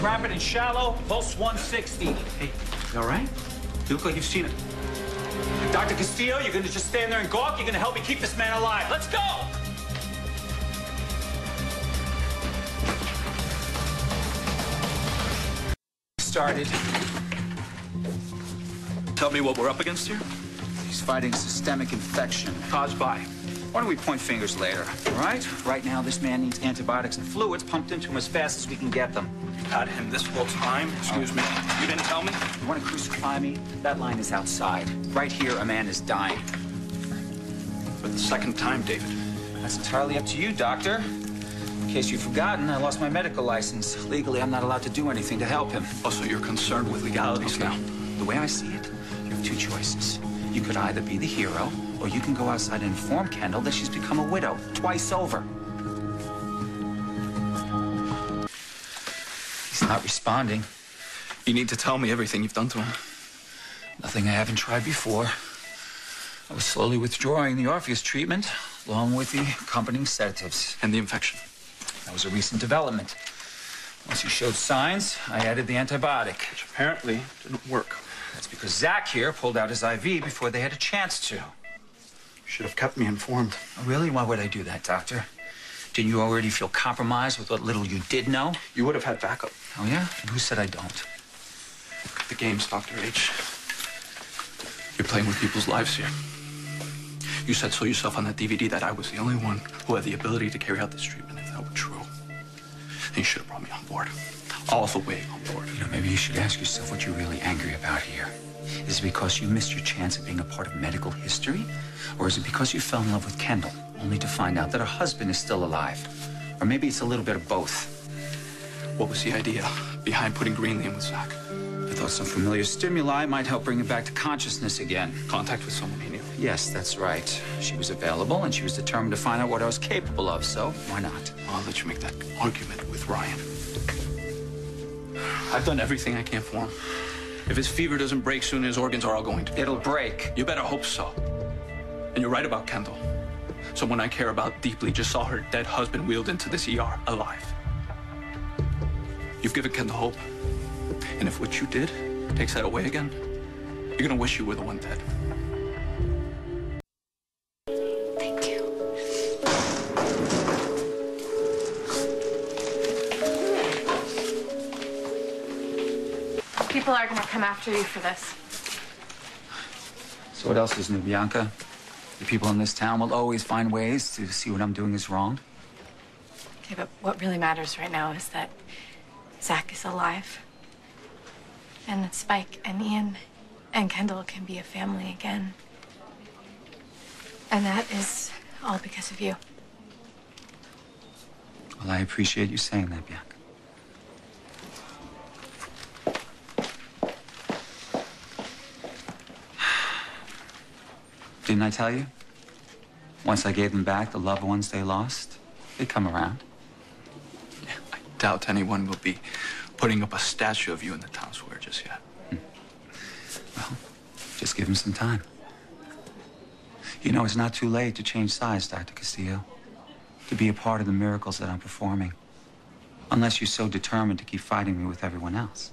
rapid and shallow, pulse 160. Hey, you all right? You look like you've seen it. Dr. Castillo, you're gonna just stand there and gawk? You're gonna help me keep this man alive. Let's go! Started. Tell me what we're up against here. He's fighting systemic infection caused by. Why don't we point fingers later, all right? Right now, this man needs antibiotics and fluids pumped into him as fast as we can get them. You've had him this whole time? Excuse me. You didn't tell me? You want to crucify me? That line is outside. Right here, a man is dying. For the second time, David. That's entirely up to you, doctor. In case you've forgotten, I lost my medical license. Legally, I'm not allowed to do anything to help him. Oh, so you're concerned with legalities now? The way I see it, you have two choices. You could either be the hero, or you can go outside and inform Kendall that she's become a widow twice over. He's not responding. You need to tell me everything you've done to him. Nothing I haven't tried before. I was slowly withdrawing the Orpheus treatment, along with the accompanying sedatives. And the infection. That was a recent development. Once he showed signs, I added the antibiotic. Which apparently didn't work. That's because Zach here pulled out his IV before they had a chance to. You should have kept me informed. Oh, really? Why would I do that, doctor? Didn't you already feel compromised with what little you did know? You would have had backup. Oh, yeah? And who said I don't? The games, Dr. H. You're playing with people's lives here. You said so yourself on that DVD that I was the only one who had the ability to carry out this treatment, if that were true. And you should have brought me on board. All the way on board. You know, maybe you should ask yourself what you're really angry about here. Is it because you missed your chance of being a part of medical history? Or is it because you fell in love with Kendall, only to find out that her husband is still alive? Or maybe it's a little bit of both. What was the idea behind putting Greenlee in with Zach? I thought some familiar stimuli might help bring him back to consciousness again. Contact with someone he knew. Yes, that's right. She was available, and she was determined to find out what I was capable of, so why not? I'll let you make that argument with Ryan. I've done everything I can for him. If his fever doesn't break soon, his organs are all going to. It'll break. You better hope so. And you're right about Kendall. Someone I care about deeply just saw her dead husband wheeled into this ER alive. You've given Kendall hope. And if what you did takes that away again, you're gonna wish you were the one dead. Thank you. People are gonna come after you for this. So what else is new, Bianca? The people in this town will always find ways to see what I'm doing is wrong. Okay, but what really matters right now is that Zach is alive. And that Spike and Ian and Kendall can be a family again. And that is all because of you. Well, I appreciate you saying that, Bianca. Didn't I tell you? Once I gave them back the loved ones they lost, they'd come around. Yeah, I doubt anyone will be putting up a statue of you in the town square just yet. Well, just give them some time. You know, it's not too late to change sides, Dr. Castillo. To be a part of the miracles that I'm performing. Unless you're so determined to keep fighting me with everyone else.